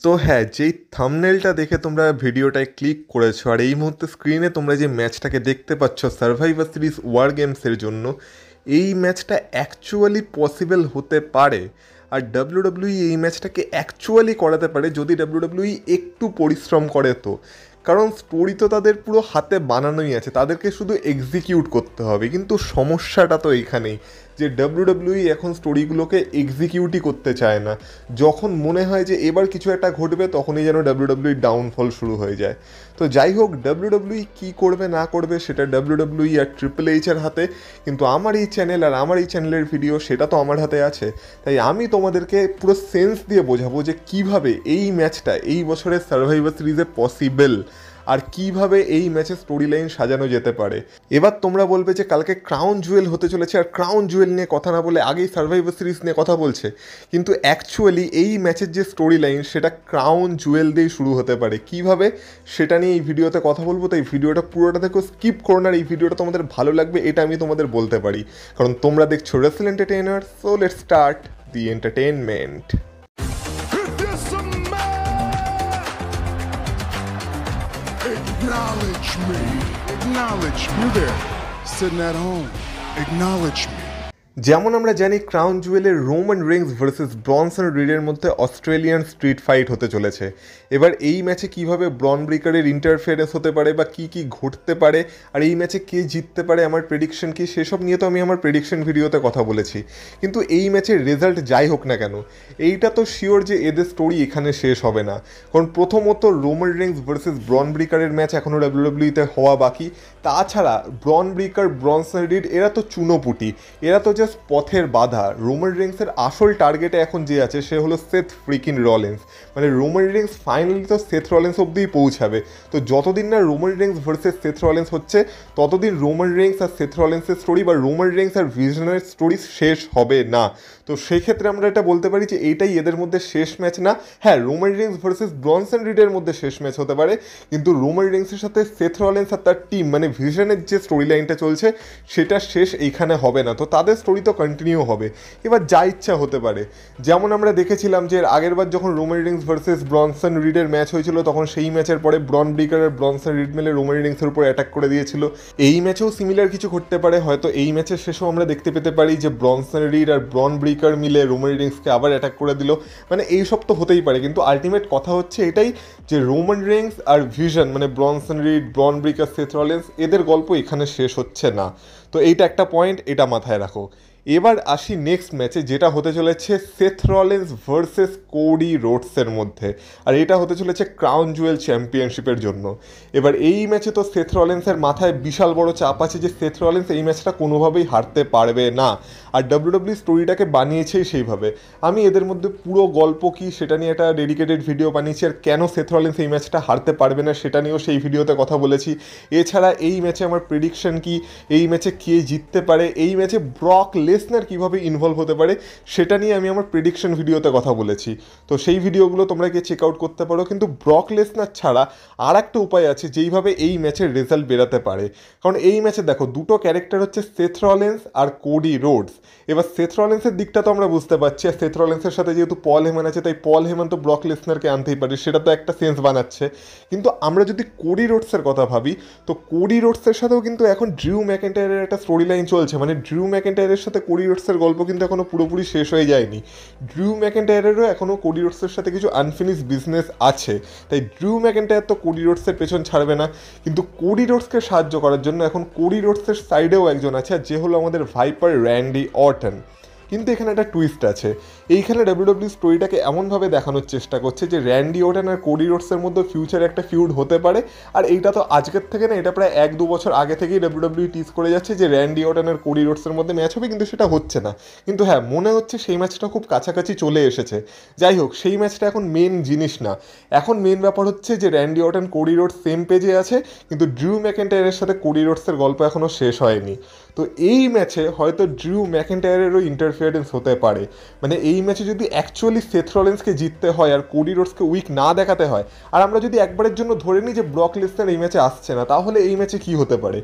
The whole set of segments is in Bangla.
তো হ্যাঁ, যেই থাম্বনেলটা দেখে তোমরা ভিডিওটায় ক্লিক করেছো আর এই মুহূর্তে স্ক্রিনে তোমরা যে ম্যাচটাকে দেখতে পাচ্ছ সার্ভাইভার সিরিজ ওয়ার গেমসের জন্য, এই ম্যাচটা অ্যাকচুয়ালি পসিবল হতে পারে। আর ডাব্লিউডাব্লিউই এই ম্যাচটাকে অ্যাকচুয়ালি করাতে পারে যদি ডাব্লিউডাব্লিউই একটু পরিশ্রম করে। তো কারণ স্টোরি তো তাদের পুরো হাতে বানানোই আছে, তাদেরকে শুধু এক্সিকিউট করতে হবে। কিন্তু সমস্যাটা তো এইখানেই যে ডাব্লিউডাব্লিউই এখন স্টোরিগুলোকে এক্সিকিউটই করতে চায় না। যখন মনে হয় যে এবার কিছু একটা ঘটবে তখনই যেন ডাব্লিউডাব্লিউই ডাউনফল শুরু হয়ে যায়। তো যাই হোক, ডাব্লিউডাব্লিউই কী করবে না করবে সেটা ডাব্লিউডাব্লিউই আর ট্রিপল এইচের হাতে, কিন্তু আমার এই চ্যানেল আর আমার এই চ্যানেলের ভিডিও সেটা তো আমার হাতে আছে। তাই আমি তোমাদেরকে পুরো সেন্স দিয়ে বোঝাবো যে কিভাবে এই ম্যাচটা এই বছরের সার্ভাইভার সিরিজে পসিবল আর কিভাবে এই ম্যাচের স্টোরি লাইন সাজানো যেতে পারে। এবার তোমরা বলবে যে কালকে ক্রাউন জুয়েল হতে চলেছে আর ক্রাউন জুয়েল নিয়ে কথা না বলে আগেই সার্ভাইভার সিরিজ নিয়ে কথা বলছে, কিন্তু অ্যাকচুয়ালি এই ম্যাচের যে স্টোরি লাইন সেটা ক্রাউন জুয়েল দিয়েই শুরু হতে পারে। কিভাবে সেটা নিয়ে এই ভিডিওতে কথা বলবো, তাই ভিডিওটা পুরোটা দেখো, স্কিপ করো না। এই ভিডিওটা তোমাদের ভালো লাগবে এটা আমি তোমাদের বলতে পারি, কারণ তোমরা দেখছো wrestle entertainer. So let's start the entertainment. Acknowledge me. Acknowledge me. You there, sitting at home. Acknowledge me. যেমন আমরা জানি ক্রাউন জুয়েলের রোমান রিংস ভার্সেস ব্রনসন রিডের মধ্যে অস্ট্রেলিয়ান স্ট্রিট ফাইট হতে চলেছে। এবার এই ম্যাচে কিভাবে ব্রন ব্রেকারের ইন্টারফেয়ারেন্স হতে পারে বা কী কী ঘটতে পারে আর এই ম্যাচে কে জিততে পারে, আমার প্রেডিকশন কি, সেসব নিয়ে তো আমি আমার প্রেডিকশন ভিডিওতে কথা বলেছি। কিন্তু এই ম্যাচের রেজাল্ট যাই হোক না কেন, এইটা তো শিওর যে এদের স্টোরি এখানে শেষ হবে না। কারণ প্রথমত রোমান রিংস ভার্সেস ব্রন ব্রেকারের ম্যাচ এখনও ডাব্লিউডাব্লিউইতে হওয়া বাকি। তাছাড়া ব্রন ব্রেকার ব্রনসন রিড এরা তো চুনোপুটি, এরা তো জাস্ট পথের বাধা। রোমান রিংসের আসল টার্গেটে এখন যে আছে সে হলো সেথ ফ্রিকিন রলিন্স। মানে রোমান রিংস ফাইনালি তো সেথ রলিন্স অব্দিই পৌঁছাবে। তো যতদিন না Roman Reigns versus Seth Rollins হচ্ছে ততদিন রোমান রিংস আর সেথ রলিন্সের স্টোরি বা রোমান রিংস আর ভিশনের স্টোরি শেষ হবে না। তো সেই ক্ষেত্রে আমরা এটা বলতে পারি যে এইটাই এদের মধ্যে শেষ ম্যাচ না। হ্যাঁ, রোমান রিংস ভার্সেস ব্রনসন রিডের মধ্যে শেষ ম্যাচ হতে পারে, কিন্তু রোমান রিংসের সাথে সেথ রলিন্স আর তার টিম মানে ভিশনের যে স্টোরি লাইনটা চলছে সেটা শেষ এইখানে হবে না। তো তাদের স্টোরি তো কন্টিনিউ হবে। এবার যা ইচ্ছা হতে পারে। যেমন আমরা দেখেছিলাম যে আগের বার যখন রোমান রিংস ভার্সেস ব্রনসন রিডের ম্যাচ হয়েছিল তখন সেই ম্যাচের পরে ব্রন ব্রেকার আর ব্রনসন রিড মিলে রোমান রিংসের উপর অ্যাটাক করে দিয়েছিল। এই ম্যাচেও সিমিলার কিছু ঘটতে পারে। হয়তো এই ম্যাচের শেষেও আমরা দেখতে পেতে পারি যে ব্রনসন রিড আর ব্রন ব্রেকার মিলে রোমান রিংসকে আবার অ্যাটাক করে দিল। মানে এইসব তো হতেই পারে, কিন্তু আলটিমেট কথা হচ্ছে এটাই যে রোমান রিংস আর ভিশন মানে Bronson Reed, Bron breaker, Seth Rollins এদের গল্প এখানে শেষ হচ্ছে না। তো এইটা একটা পয়েন্ট, এটা মাথায় রাখো। এবার আসি নেক্সট ম্যাচে, যেটা হতে চলেছে সেথ রলিন্স ভার্সেস কোডি রোডসের মধ্যে, আর এটা হতে চলেছে ক্রাউন জুয়েল চ্যাম্পিয়নশিপের জন্য। এবার এই ম্যাচে তো সেথ রলিন্সের মাথায় বিশাল বড় চাপ আছে যে সেথ রলিন্স এই ম্যাচটা কোনোভাবেই হারতে পারবে না, আর ডাব্লিউডাব্লিউ স্টোরিটাকে বানিয়েছেই সেইভাবে। আমি এদের মধ্যে পুরো গল্প কি সেটা নিয়ে একটা ডেডিকেটেড ভিডিও বানিয়েছি, আর কেন সেথ রলিন্স এই ম্যাচটা হারতে পারবে না সেটা নিয়েও সেই ভিডিওতে কথা বলেছি। এছাড়া এই ম্যাচে আমার প্রেডিকশন কি, এই ম্যাচে কে জিততে পারে, এই ম্যাচে ব্রক লেসনার কীভাবে ইনভলভ হতে পারে সেটা নিয়ে আমি আমার প্রেডিকশন ভিডিওতে কথা বলেছি। তো সেই ভিডিওগুলো তোমরা গিয়ে চেক আউট করতে পারো। কিন্তু ব্রক লেসনার ছাড়া আর একটা উপায় আছে যেইভাবে এই ম্যাচের রেজাল্ট বেরাতে পারে। কারণ এই ম্যাচে দেখো দুটো ক্যারেক্টার হচ্ছে সেথ রলিন্স আর কোডি রোডস। এবার সেথ রলিন্সের দিকটা তো আমরা বুঝতে পারছি, আর সেথ রলিন্সের সাথে যেহেতু পল হেমান আছে তাই পল হেমান তো ব্রক লেসনারকে আনতেই পারে, সেটা তো একটা সেন্স বানাচ্ছে। কিন্তু আমরা যদি কোডি রোডসের কথা ভাবি, তো কোডি রোডসের সাথেও কিন্তু এখন ড্রিউ ম্যাকেন্টায়ারের একটা স্টোরি লাইন চলছে। মানে ড্রিউ ম্যাকেন্টায়ারের সাথে কোডি রোডসের গল্প কিন্তু এখনও পুরোপুরি শেষ হয়ে যায়নি। ড্রিউ ম্যাকেন্টায়ারেরও এখনও কোডি রোডসের সাথে কিছু আনফিনিশ বিজনেস আছে। তাই ড্রিউ ম্যাকেন্টায়ার তো কোডি রোডসের পেছন ছাড়বে না, কিন্তু কোডি রোডসকে সাহায্য করার জন্য এখন কোডি রোডসের সাইডেও একজন আছে, আর যে হলো আমাদের ভাইপার র্যান্ডি অর্টন। কিন্তু এখানে একটা টুইস্ট আছে। এইখানে ডাব্লিউডাব্লিউ স্টোরিটাকে এমনভাবে দেখানোর চেষ্টা করছে যে র্যান্ডি অর্টন আর কোডি রোডসের মধ্যে ফিউচারে একটা ফিউড হতে পারে। আর এইটা তো আজকের থেকে না, এটা প্রায় 1-2 বছর আগে থেকেই ডাব্লিউডাব্লিউ টিজ করে যাচ্ছে যে র্যান্ডি অর্টন আর কোডি রোডসের মধ্যে ম্যাচ হবে, কিন্তু সেটা হচ্ছে না। কিন্তু হ্যাঁ, মনে হচ্ছে সেই ম্যাচটা খুব কাছাকাছি চলে এসেছে। যাই হোক, সেই ম্যাচটা এখন মেন জিনিস না। এখন মেন ব্যাপার হচ্ছে যে Randy Orton Cody Rhodes same পেজে আছে, কিন্তু ড্রিউ ম্যাকেন্টায়ারের সাথে কোডি রোডসের গল্প এখনও শেষ হয়নি। তো এই ম্যাচে হয়তো ড্রিউ ম্যাকেন্টায়ারেরও ইন্টারফিয়ারেন্স হতে পারে। মানে এই ম্যাচে যদি অ্যাকচুয়ালি সেথ রলিন্সকে জিততে হয় আর কোডি রোডসকে উইক না দেখাতে হয়, আর আমরা যদি একবারের জন্য ধরে নিই যে ব্রক লেসনার এই ম্যাচে আসছে না, তাহলে এই ম্যাচে কি হতে পারে?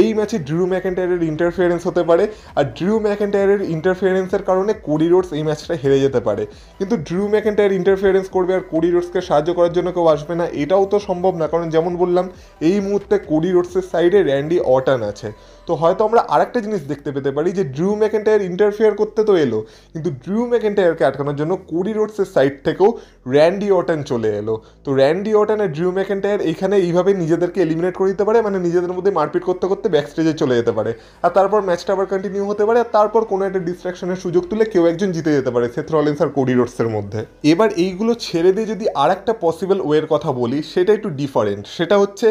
এই ম্যাচে ড্রিউ ম্যাকেন্টায়ারের ইন্টারফিয়ারেন্স হতে পারে, আর ড্রিউ ম্যাকেন্টায়ারের ইন্টারফিয়ারেন্সের কারণে কোডি রোডস এই ম্যাচটা হেরে যেতে পারে। কিন্তু ড্রিউ ম্যাকেন্টায়ার ইন্টারফিয়ারেন্স করবে আর কোডি রোডসকে সাহায্য করার জন্য কেউ আসবে না, এটাও তো সম্ভব না। কারণ যেমন বললাম, এই মুহূর্তে কোডি রোডসের সাইডে র্যান্ডি অর্টন আছে। তো হয়তো আমরা আরেকটা জিনিস দেখতে পেতে পারি যে ড্রিউ ম্যাকেন্টায়ার ইন্টারফিয়ার করতে তো এলো, কিন্তু ড্রিউ ম্যাকেন্টায়ারকে আটকানোর জন্য কোডি রোডসের সাইড থেকেও র্যান্ডি অর্টন চলে এলো। তো র্যান্ডি অর্টন আর ড্রিউ ম্যাকেন্টায়ার এইখানে এইভাবে নিজেদেরকে এলিমিনেট করে দিতে পারে, মানে নিজেদের মধ্যে মারপিট করতে করতে ব্যাক স্টেজে চলে যেতে পারে, আর তারপর ম্যাচটা আবার কন্টিনিউ হতে পারে, আর তারপর কোনো একটা ডিস্ট্রাকশনের সুযোগ তুলে কেউ একজন জিতে যেতে পারে সেথ রলিন্স আর কোডি রোডসের মধ্যে। এবার এইগুলো ছেড়ে দিয়ে যদি আর একটা পসিবল ওয়ের কথা বলি, সেটা একটু ডিফারেন্ট। সেটা হচ্ছে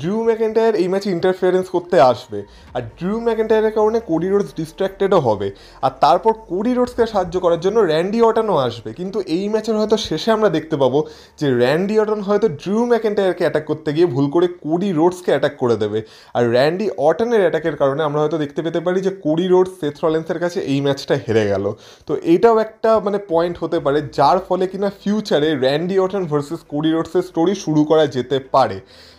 ড্রিউ ম্যাকেন্টায়ার এই ম্যাচে ইন্টারফিয়ারেন্স করতে আসবে, আর ড্রিউ ম্যাকেন্টায়ারের কারণে কোডি রোডস ডিস্ট্র্যাক্টেডও হবে, আর তারপর কোডি রোডসকে সাহায্য করার জন্য র্যান্ডি অর্টনও আসবে। কিন্তু এই ম্যাচের হয়তো শেষে আমরা দেখতে পাবো যে র্যান্ডি অর্টন হয়তো ড্রিউ ম্যাকেন্টায়ারকে অ্যাটাক করতে গিয়ে ভুল করে কোডি রোডসকে অ্যাটাক করে দেবে, আর র্যান্ডি অর্টনের অ্যাটাকের কারণে আমরা হয়তো দেখতে পেতে পারি যে কোডি রোডস সেথ রলিন্সের কাছে এই ম্যাচটা হেরে গেল। তো এটাও একটা মানে পয়েন্ট হতে পারে, যার ফলে কিনা ফিউচারে র্যান্ডি অর্টন ভার্সেস কোডি রোডসের স্টোরি শুরু করা যেতে পারে।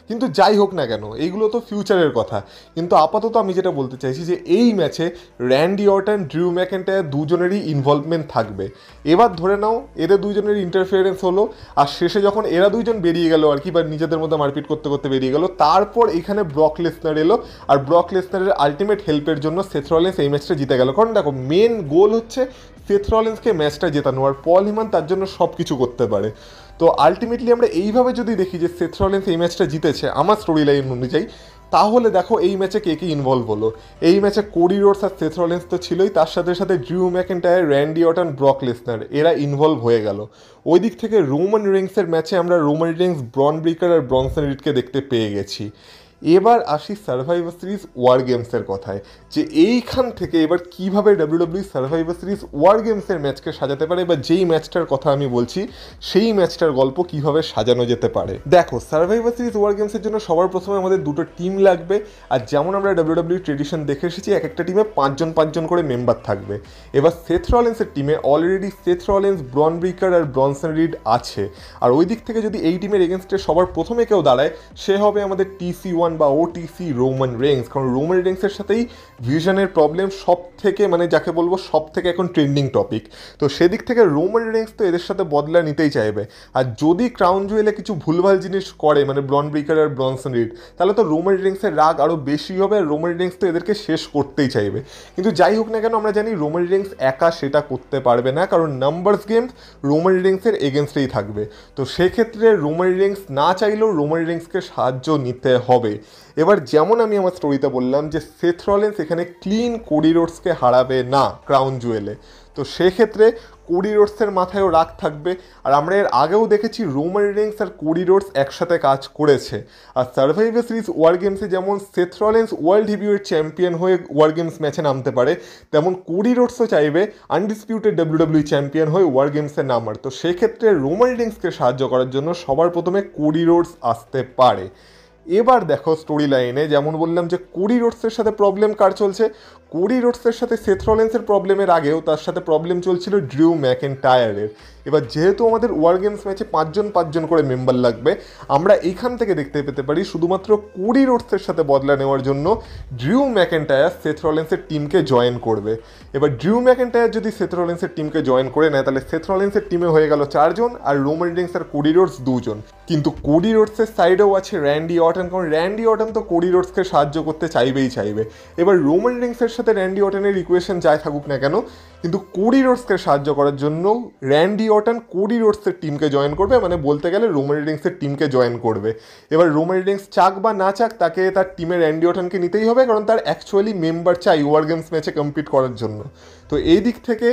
কিন্তু যাই হোক না কেন, এইগুলো তো ফিউচারের কথা। কিন্তু আপাতত আমি যেটা বলতে চাইছি যে এই ম্যাচে র্যান্ডি অর্টন, ড্রিউ ম্যাকেন্টায়ার দুজনেরই ইনভলভমেন্ট থাকবে। এবার ধরে নাও এদের দুজনের ইন্টারফিয়ারেন্স হলো, আর শেষে যখন এরা দুইজন বেরিয়ে গেল আর কি, বা নিজেদের মধ্যে মারপিট করতে করতে বেরিয়ে গেল, তারপর এখানে ব্রক লেসনার এলো, আর ব্রক লেসনারের আলটিমেট হেল্পের জন্য সেথ রলিন্স এই ম্যাচটা জিতে গেল। কারণ দেখো, মেন গোল হচ্ছে সেথ রলিন্সকে ম্যাচটা জেতানো, আর পল হিমান তার জন্য সব কিছু করতে পারে। তো আলটিমেটলি আমরা এইভাবে যদি দেখি যে সেথ রলিন্স এই ম্যাচটা জিতেছে আমার স্টোরি লাইন অনুযায়ী, তাহলে দেখো এই ম্যাচে কে কে ইনভলভ হলো। এই ম্যাচে কোডি রোডস আর সেথ রলিন্স তো ছিলই, তার সাথে সাথে Drew McIntyre, Randy Orton, Brock Lesnar এরা ইনভলভ হয়ে গেল। ওই দিক থেকে রোমান রিংসের ম্যাচে আমরা রোমান রিংস, ব্রন ব্রেকার আর ব্রনসন রিডকে দেখতে পেয়ে গেছি। এবার আসি সার্ভাইভার সিরিজ ওয়ার গেমসের কথায়, যে এইখান থেকে এবার কীভাবে ডাব্লিউডাব্লিউ সার্ভাইভার সিরিজ ওয়ার গেমসের ম্যাচকে সাজাতে পারে, বা যেই ম্যাচটার কথা আমি বলছি সেই ম্যাচটার গল্প কিভাবে সাজানো যেতে পারে। দেখো, সার্ভাইভার সিরিজ ওয়ার গেমসের জন্য সবার প্রথমে আমাদের দুটো টিম লাগবে, আর যেমন আমরা ডাব্লিউডাব্লিউ ট্রেডিশন দেখে এসেছি, এক একটা টিমে 5জন করে মেম্বার থাকবে। এবার সেথ রলিন্সের টিমে already Seth Rollins, Bron Breakker আর ব্রনসন রিড আছে, আর ওই দিক থেকে যদি এই টিমের এগেনস্টে সবার প্রথমে কেউ দাঁড়ায়, সে হবে আমাদের TC1 বা OTC রোমান রেন্স। কারণ রোমান রেন্সের সাথেই ভিশনের প্রবলেম সব থেকে, মানে যাকে বলবো সব থেকে এখন ট্রেন্ডিং টপিক। তো সেদিক থেকে রোমান রেন্স তো এদের সাথে বদলা নিতেই চাইবে, আর যদি ক্রাউন জুয়েলে কিছু ভুলভাল জিনিস করে, মানে ব্রন ব্রেকার আর ব্রনসন রিড, তাহলে তো রোমান রেন্সের রাগ আরও বেশি হবে, আর রোমান রেন্স তো এদেরকে শেষ করতেই চাইবে। কিন্তু যাই হোক না কেন, আমরা জানি রোমান রেন্স একা সেটা করতে পারবে না, কারণ নাম্বারস গেমস রোমান রেন্সের এগেনস্টেই থাকবে। তো সেক্ষেত্রে রোমান রেন্স না চাইলেও রোমান রেন্সকে সাহায্য নিতে হবে। এবার যেমন আমি আমার স্টোরিতে বললাম যে সেথ রলিন্স এখানে ক্লিন কোডি রোডসকে হারাবে না ক্রাউন জুয়েলে, তো সেক্ষেত্রে কোডি রোডসের মাথায়ও রাগ থাকবে। আর আমরা এর আগেও দেখেছি রোমান রেন্স আর কোডি রোডস একসাথে কাজ করেছে। আর সার্ভাইভার সিরিজ ওয়ার গেমসে যেমন Seth Rollins world heavyweight champion হয়ে ওয়ার গেমস ম্যাচে নামতে পারে, তেমন কোডি রোডসও চাইবে আনডিসপিউটেড ডাব্লিউডাব্লিউ চ্যাম্পিয়ন হয়ে ওয়ার গেমসে নামার। তো সেক্ষেত্রে রোমান রেন্সকে সাহায্য করার জন্য সবার প্রথমে কোডি রোডস আসতে পারে। এবার দেখো স্টোরি লাইনে যেমন বললাম যে কোডি রোডসের সাথে প্রবলেম কার চলছে, কোডি রোডসের সাথে সেথ রলিন্সের প্রবলেমের আগেও তার সাথে প্রবলেম চলছিল ড্রিউ ম্যাকেন্টায়ারের। এবার যেহেতু আমাদের ওয়ার গেমস ম্যাচে 5জন করে মেম্বার লাগবে, আমরা এইখান থেকে দেখতে পেতে পারি শুধুমাত্র কোডি রোডসের সাথে বদলা নেওয়ার জন্য ড্রিউ ম্যাকেন্টায়ার সেথ রলিন্সের টিমকে জয়েন করবে। এবার ড্রিউ ম্যাকেন্টায়ার যদি সেথ রলিন্সের টিমকে জয়েন করে নেয়, তাহলে সেথ রলিন্সের টিমে হয়ে গেল 4 জন, আর রোমান রিন্স আর কোডি রোডস 2 জন। কিন্তু কোডি রোডসের সাইডেও আছে র্যান্ডি অর্টন, কারণ র্যান্ডি অর্টন তো কোডি রোডসকে সাহায্য করতে চাইবে। এবার রোমান রিন্সের সাথে র্যান্ডি অর্টনের ইকুয়েশন যাই থাকুক না কেন, কিন্তু কোডি রোডসকে সাহায্য করার জন্য র্যান্ডি অর্টন কোডি রোডসের টিমকে জয়েন করবে, মানে বলতে গেলে রোমান রিন্সের টিমকে জয়েন করবে। এবার রোমান রিন্স চাক বা না চাক, তাকে তার টিমে র্যান্ডি অর্টনকে নিতেই হবে, কারণ তার অ্যাকচুয়ালি মেম্বার চাই ওয়ার গেমস ম্যাচে কম্পিট করার জন্য। তো এই দিক থেকে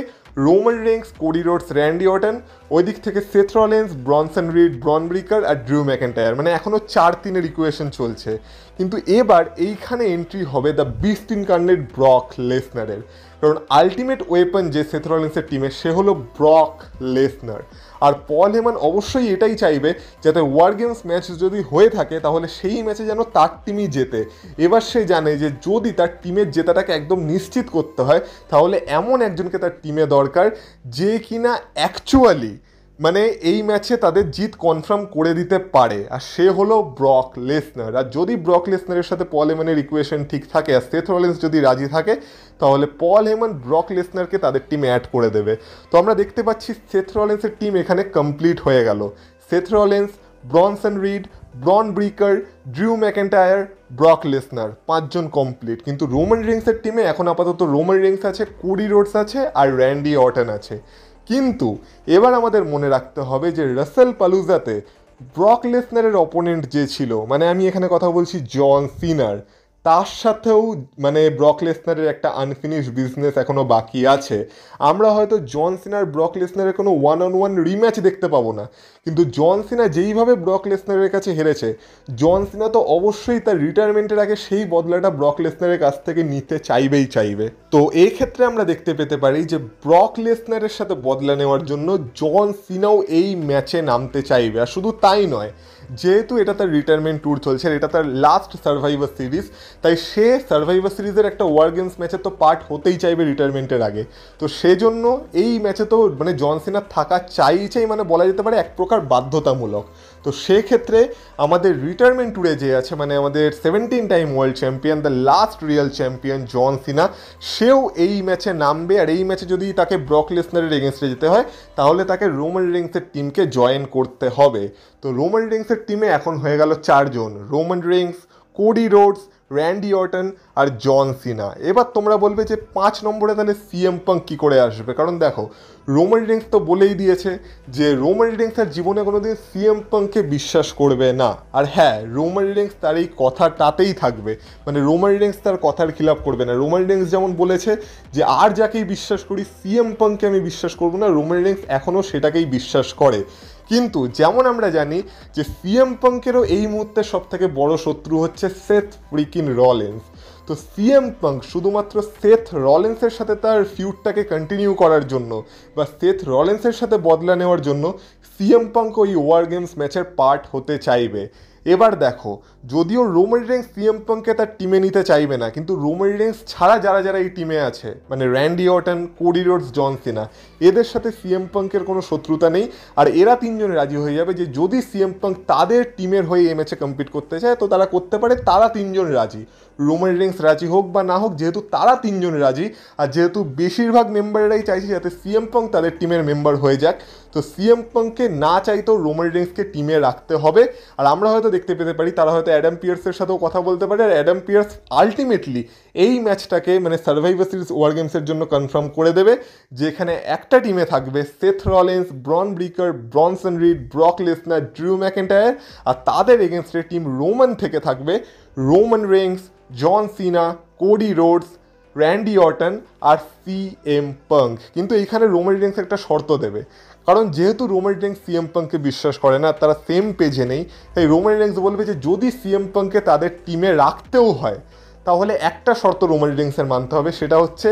Roman Reigns, Cody Rhodes, Randy Orton, ওই দিক থেকে Seth Rollins, Bronson Reed, Bron Breakker আর ড্রিউ ম্যাকেন্টায়ার, মানে এখনও 4-3-এর ইকুয়েশন চলছে। কিন্তু এবার এইখানে এন্ট্রি হবে দ্য বিস্ট ইনকার্নেট ব্রক লেসনারের। কারণ আলটিমেট ওয়েপন যে সেথ রলিন্সের টিমে সে হলো ব্রক লেসনার। আর পল হেমান অবশ্যই এটাই চাইবে যাতে ওয়ার গেমস ম্যাচ যদি হয়ে থাকে তাহলে সেই ম্যাচে যেন তার টিমই জেতে। এবার সে জানে যে যদি তার টিমের জেতাটাকে একদম নিশ্চিত করতে হয় তাহলে এমন একজনকে তার টিমে দরকার যে কিনা অ্যাকচুয়ালি মানে এই ম্যাচে তাদের জিত কনফার্ম করে দিতে পারে, আর সে হলো ব্রক লেসনার। আর যদি ব্রক লেসনারের সাথে পল হেমানের ইকুয়েশন ঠিক থাকে আর সেথ রলিন্স যদি রাজি থাকে তাহলে পল হেমান ব্রক লেসনারকে তাদের টিমে অ্যাড করে দেবে। তো আমরা দেখতে পাচ্ছি সেথ রলিন্সের টিম এখানে কমপ্লিট হয়ে গেল। Seth Rollins, Bronson Reed, Bron Breakker, Drew McIntyre, Brock Lesnar, 5 জন কমপ্লিট। কিন্তু রোমান রিংসের টিমে এখন আপাতত রোমান রিংস আছে, কোডি রোডস আছে আর র্যান্ডি অর্টন আছে। কিন্তু এবার আমাদের মনে রাখতে হবে যে রাসেল পালুজাতে ব্রক লেসনারের অপোনেন্ট যে ছিল, মানে আমি এখানে কথা বলছি জন সিনার, তার সাথেও মানে ব্রক লেসনারের একটা আনফিনিশ বিজনেস এখনও বাকি আছে। আমরা হয়তো জন সিনার ব্রক লেসনারের কোনো 1-on-1 রিম্যাচ দেখতে পাবো না, কিন্তু জন সিনা যেইভাবে ব্রক লেসনারের কাছে হেরেছে, জন সিনা তো অবশ্যই তার রিটায়ারমেন্টের আগে সেই বদলাটা ব্রক লেসনারের কাছ থেকে নিতে চাইবে। তো এই ক্ষেত্রে আমরা দেখতে পেতে পারি যে ব্রক লেসনারের সাথে বদলা নেওয়ার জন্য জন সিনাও এই ম্যাচে নামতে চাইবে। আর শুধু তাই নয়, যেহেতু এটা তার রিটায়ারমেন্ট ট্যুর চলছে, এটা তার লাস্ট সার্ভাইভার সিরিজ, তাই সে সার্ভাইভার সিরিজের একটা ওয়ার গেমস ম্যাচে তো পার্ট হতেই চাইবে রিটায়ারমেন্টের আগে। তো সেজন্য এই ম্যাচে তো মানে জন সিনা থাকা চাই, মানে বলা যেতে পারে এক প্রকার বাধ্যতামূলক। তো সেক্ষেত্রে আমাদের রিটায়ারমেন্ট ট্যুরে যে আছে, মানে আমাদের 17 time world champion, the last real champion John Cena, সেও এই ম্যাচে নামবে। আর এই ম্যাচে যদি তাকে ব্রক লেসনারের এগেনস্টে যেতে হয় তাহলে তাকে রোমান রিংসের টিমকে জয়েন করতে হবে। তো রোমান রিংসের টিমে এখন হয়ে গেল 4 জন, Roman Reigns, Cody Rhodes, Randy Orton আর জন সিনা। এবার তোমরা বলবে যে 5 নম্বরে তাহলে সিএম পাঙ্ক কী করে আসবে? কারণ দেখো, রোমান রিংস তো বলেই দিয়েছে যে রোমান রিংস আর জীবনে কোনোদিন সিএম পাঙ্ককে বিশ্বাস করবে না। আর হ্যাঁ, রোমান রিংস তার এই কথাটাতেই থাকবে, মানে রোমান রিংস তার কথার খিলাফ করবে না। রোমান রিংস যেমন বলেছে যে আর যাকেই বিশ্বাস করি, সিএম পাঙ্ককে আমি বিশ্বাস করবো না, রোমান রিংস এখনও সেটাকেই বিশ্বাস করে। কিন্তু যেমন আমরা জানি যে সিএম পাঙ্কেরও এই মুহূর্তে সব থেকে বড় শত্রু হচ্ছে সেথ ফ্রিকিন রলিন্স। তো সিএম পাঙ্ক শুধুমাত্র সেথ রলিন্সের সাথে তার ফিউডটাকে কন্টিনিউ করার জন্য বা সেথ রলিন্সের সাথে বদলা নেওয়ার জন্য সিএম পাঙ্ক ওই ওয়ার গেমস ম্যাচের পার্ট হতে চাইবে। এবার দেখো, যদিও রোমান রিংস সিএম পাঙ্ককে তার টিমে নিতে চাইবে না, কিন্তু রোমান রিংস ছাড়া যারা এই টিমে আছে, মানে র্যান্ডি অর্টন, কোডি রোডস, জন সিনা, এদের সাথে সিএম পাঙ্কের কোনো শত্রুতা নেই। আর এরা 3 জন রাজি হয়ে যাবে যে যদি সিএম পাঙ্ক তাদের টিমের হয়ে এই ম্যাচে কম্পিট করতে চায় তো তারা করতে পারে। তারা 3 জন রাজি, রোমান রিংস রাজি হোক বা না হোক, যেহেতু তারা 3 জন রাজি আর যেহেতু বেশিরভাগ মেম্বাররাই চাইছে যাতে সিএম পাঙ্ক তাদের টিমের মেম্বার হয়ে যাক, তো সিএম পাঙ্ককে না চাইতেও রোমান রিংসকে টিমে রাখতে হবে। আর আমরা হয়তো দেখতে পেতে পারি তারা হয়তো অ্যাডাম পিয়ার্সের সাথেও কথা বলতে পারে, আর অ্যাডাম পিয়ার্স আলটিমেটলি এই ম্যাচটাকে মানে সার্ভাইভার সিরিজ ওয়ার গেমসের জন্য কনফার্ম করে দেবে, যেখানে একটা টিমে থাকবে Seth Rollins, Bron Breakker, Bronson Reed, Brock Lesnar, Drew McIntyre, আর তাদের এগেনস্টে টিম রোমান থেকে থাকবে Roman Reigns, John Cena, Cody Rhodes, Randy Orton আর সিএম পাঙ্ক। কিন্তু এইখানে রোমান রিংস একটা শর্ত দেবে, কারণ যেহেতু রোমান রিংস সিএম পাঙ্ককে বিশ্বাস করে না, তারা সেম পেজে নেই, তাই রোমান রিংস বলবে যে যদি সিএম পাঙ্ককে তাদের টিমে রাখতেও হয় তাহলে একটা শর্ত রোমান রিংসের মানতে হবে, সেটা হচ্ছে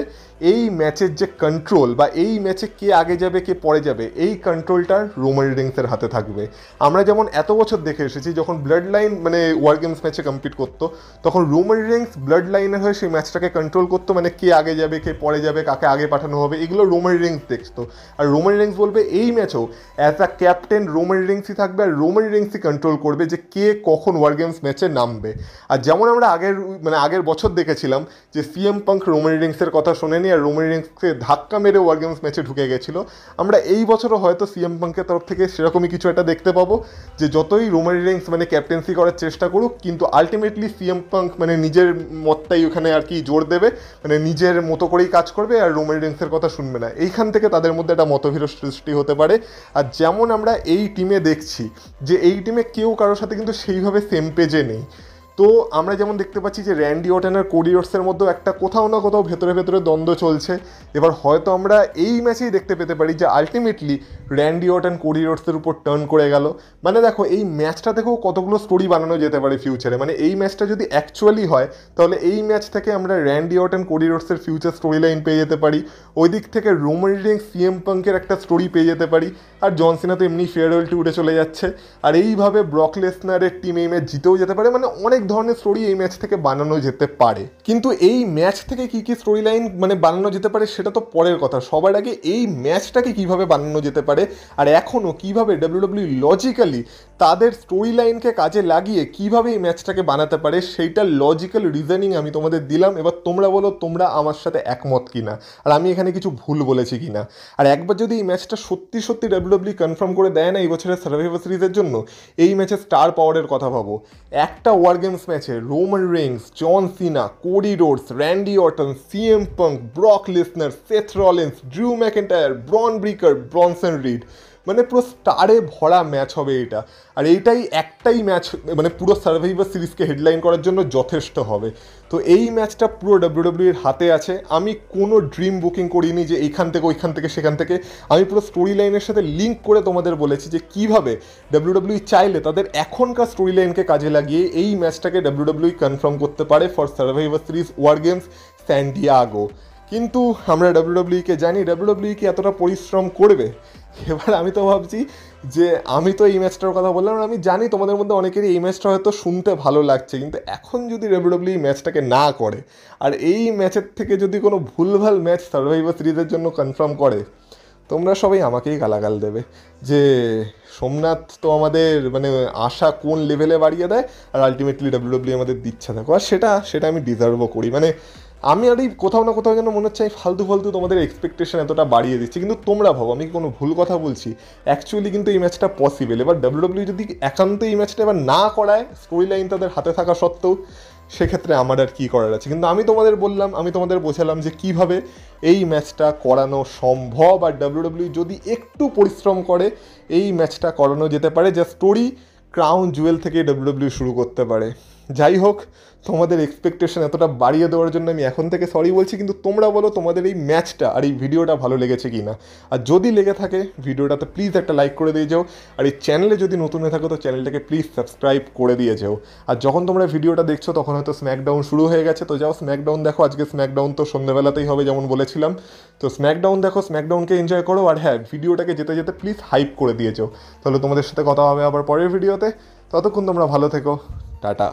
এই ম্যাচের যে কন্ট্রোল বা এই ম্যাচে কে আগে যাবে কে পরে যাবে, এই কন্ট্রোলটা রোমান রিংসের হাতে থাকবে। আমরা যেমন এত বছর দেখে এসেছি যখন ব্লাড লাইন মানে ওয়ার গেমস ম্যাচে কম্পিট করতো তখন রোমান রিংস ব্লাড লাইনের হয়ে সেই ম্যাচটাকে কন্ট্রোল করতো, মানে কে আগে যাবে কে পরে যাবে, কাকে আগে পাঠানো হবে, এগুলো রোমান রিংস দেখতো। আর রোমান রিংস বলবে এই ম্যাচেও অ্যাজ আ ক্যাপ্টেন রোমান রিংসই থাকবে আর রোমান রিংসই কন্ট্রোল করবে যে কে কখন ওয়ার গেমস ম্যাচে নামবে। আর যেমন আমরা আগের বছর দেখেছিলাম যে সিএম পাঙ্ক রোমান রিংসের কথা শোনেনি আর রোমান রিংসকে ধাক্কা মেরে ওয়ার গেমস ম্যাচে ঢুকে গেছিলো। আমরা এই বছরও হয়তো সিএম পাঙ্কের তরফ থেকে সেরকমই কিছু একটা দেখতে পাবো, যে যতই রোমান রিংস মানে ক্যাপ্টেন্সি করার চেষ্টা করুক কিন্তু আলটিমেটলি সিএম পাঙ্ক মানে নিজের মতটাই ওখানে আর কি জোর দেবে, মানে নিজের মতো করেই কাজ করবে আর রোমান রিংসের কথা শুনবে না। এইখান থেকে তাদের মধ্যে একটা মতবিরোধ সৃষ্টি হতে পারে। আর যেমন আমরা এই টিমে দেখছি যে এই টিমে কেউ কারোর সাথে কিন্তু সেইভাবে সেম পেজে নেই, তো আমরা যেমন দেখতে পাচ্ছি যে র্যান্ডি অর্টন আর কোডি রোডসের মধ্যেও একটা কোথাও না কোথাও ভেতরে ভেতরে দ্বন্দ্ব চলছে। এবার হয়তো আমরা এই ম্যাচেই দেখতে পেতে পারি যে আলটিমেটলি র্যান্ডি অর্টন কোডি রোডসের উপর টার্ন করে গেল। মানে দেখো এই ম্যাচটা থেকেও কতগুলো স্টোরি বানানো যেতে পারে ফিউচারে। মানে এই ম্যাচটা যদি অ্যাকচুয়ালি হয় তাহলে এই ম্যাচ থেকে আমরা র্যান্ডি অর্টন কোডি রোডসের ফিউচার স্টোরি লাইন পেয়ে যেতে পারি, ওই দিক থেকে রোমান রিংস সিএম পাঙ্কের একটা স্টোরি পেয়ে যেতে পারি, আর জন সিনা তো এমনি ফেয়ারওয়েল ট্যুরে চলে যাচ্ছে, আর এইভাবে ব্রক লেসনারের টিম এই ম্যাচ জিতেও যেতে পারে। মানে অনেক ধরনের স্টোরি এই ম্যাচ থেকে বানানো যেতে পারে। কিন্তু এই ম্যাচ থেকে কি কি স্টোরি লাইন মানে বানানো যেতে পারে সেটা তো পরের কথা। সবার আগে এই ম্যাচটাকে কিভাবে বানানো যেতে পারে আর এখনও কিভাবে ডাব্লিউডাব্লিউ লজিক্যালি তাদের স্টোরি লাইনকে কাজে লাগিয়ে কিভাবে এই ম্যাচটাকে বানাতে পারে সেইটা লজিক্যাল রিজনিং আমি তোমাদের দিলাম। এবার তোমরা বলো তোমরা আমার সাথে একমত কিনা, আর আমি এখানে কিছু ভুল বলেছি কিনা। আর একবার যদি এই ম্যাচটা সত্যি সত্যি ডাব্লিউডাব্লিউ কনফার্ম করে দেয় না এই বছরের সার্ভাইভার সিরিজের জন্য, এই ম্যাচে স্টার পাওয়ারের কথা ভাবো। একটা ওয়ার গেমস ম্যাচে Roman Reigns, John Cena, Cody Rhodes, Randy Orton, CM Punk, Brock Lesnar, Seth Rollins, Drew McIntyre, Bron Breakker, Bronson Reed, মানে পুরো স্টারে ভরা ম্যাচ হবে এটা। আর এইটাই একটাই ম্যাচ মানে পুরো সার্ভাইভার সিরিজকে হেডলাইন করার জন্য যথেষ্ট হবে। তো এই ম্যাচটা পুরো ডাব্লিউডাব্লিউ এর হাতে আছে। আমি কোনো ড্রিম বুকিং করিনি যে এইখান থেকে ওইখান থেকে সেখান থেকে, আমি পুরো স্টোরি লাইনের সাথে লিঙ্ক করে তোমাদের বলেছি যে কীভাবে ডাব্লিউডাব্লিউ চাইলে তাদের এখনকার স্টোরি লাইনকে কাজে লাগিয়ে এই ম্যাচটাকে ডাব্লিউডাব্লিউ কনফার্ম করতে পারে for Survivor Series War Games San Diego. কিন্তু আমরা ডাব্লিউডাব্লিউকে জানি ডাব্লিউডাব্লিউ কি এতটা পরিশ্রম করবে? এবার আমি তো ভাবছি যে আমি তো এই ম্যাচটার কথা বললাম, আমি জানি তোমাদের মধ্যে অনেকেরই এই ম্যাচটা হয়তো শুনতে ভালো লাগছে, কিন্তু এখন যদি ডাব্লিউডাব্লিউ এই ম্যাচটাকে না করে আর এই ম্যাচের থেকে যদি কোনো ভুলভাল ম্যাচ সার্ভাইভার সিরিজের জন্য কনফার্ম করে, তোমরা সবাই আমাকেই গালাগাল দেবে যে সোমনাথ তো আমাদের মানে আশা কোন লেভেলে বাড়িয়ে দেয় আর আলটিমেটলি ডাব্লিউডাব্লিউ আমাদের দিচ্ছে দেখো। আর সেটা আমি ডিজার্ভও করি। মানে আমি আর এই কোথাও না কোথাও যেন মনে হচ্ছে আমি ফালতু ফালতু তোমাদের এক্সপেকটেশন এতটা বাড়িয়ে দিচ্ছি, কিন্তু তোমরা ভাবো আমি কোনো ভুল কথা বলছি? অ্যাকচুয়ালি কিন্তু এই ম্যাচটা পসিবল। এবার ডাব্লিউডাব্লিউ যদি একান্ত এই ম্যাচটা এবার না করায় স্টোরি লাইন তাদের হাতে থাকা সত্ত্বেও, সেক্ষেত্রে আমার আর কী করার আছে। কিন্তু আমি তোমাদের বললাম, আমি তোমাদের বোঝালাম যে কীভাবে এই ম্যাচটা করানো সম্ভব, আর ডাব্লিউডাব্লিউ যদি একটু পরিশ্রম করে এই ম্যাচটা করানো যেতে পারে, যা স্টোরি ক্রাউন জুয়েল থেকে ডাব্লিউডাব্লিউ শুরু করতে পারে। যাই হোক, তোমাদের এক্সপেকটেশন এতটা বাড়িয়ে দেওয়ার জন্য আমি এখন থেকে সরি বলছি, কিন্তু তোমরা বলো তোমাদের এই ম্যাচটা আর এই ভিডিওটা ভালো লেগেছে কি না। আর যদি লেগে থাকে ভিডিওটাতে প্লিজ একটা লাইক করে দিয়ে যাও, আর এই চ্যানেলে যদি নতুন হয়ে থাকো তো চ্যানেলটাকে প্লিজ সাবস্ক্রাইব করে দিয়ে যাও। আর যখন তোমরা ভিডিওটা দেখছো তখন হয়তো স্ম্যাকডাউন শুরু হয়ে গেছে, তো যাও স্ম্যাকডাউন দেখো। আজকে স্ম্যাকডাউন তো সন্ধ্যেবেলাতেই হবে যেমন বলেছিলাম, তো স্ম্যাকডাউন দেখো, স্ম্যাকডাউনকে এনজয় করো। আর হ্যাঁ, ভিডিওটাকে যেতে যেতে প্লিজ হাইপ করে দিয়ে যাও। তাহলে তোমাদের সাথে কথা হবে আবার পরের ভিডিওতে। ততক্ষণ তোমরা ভালো থেকো, টাটা।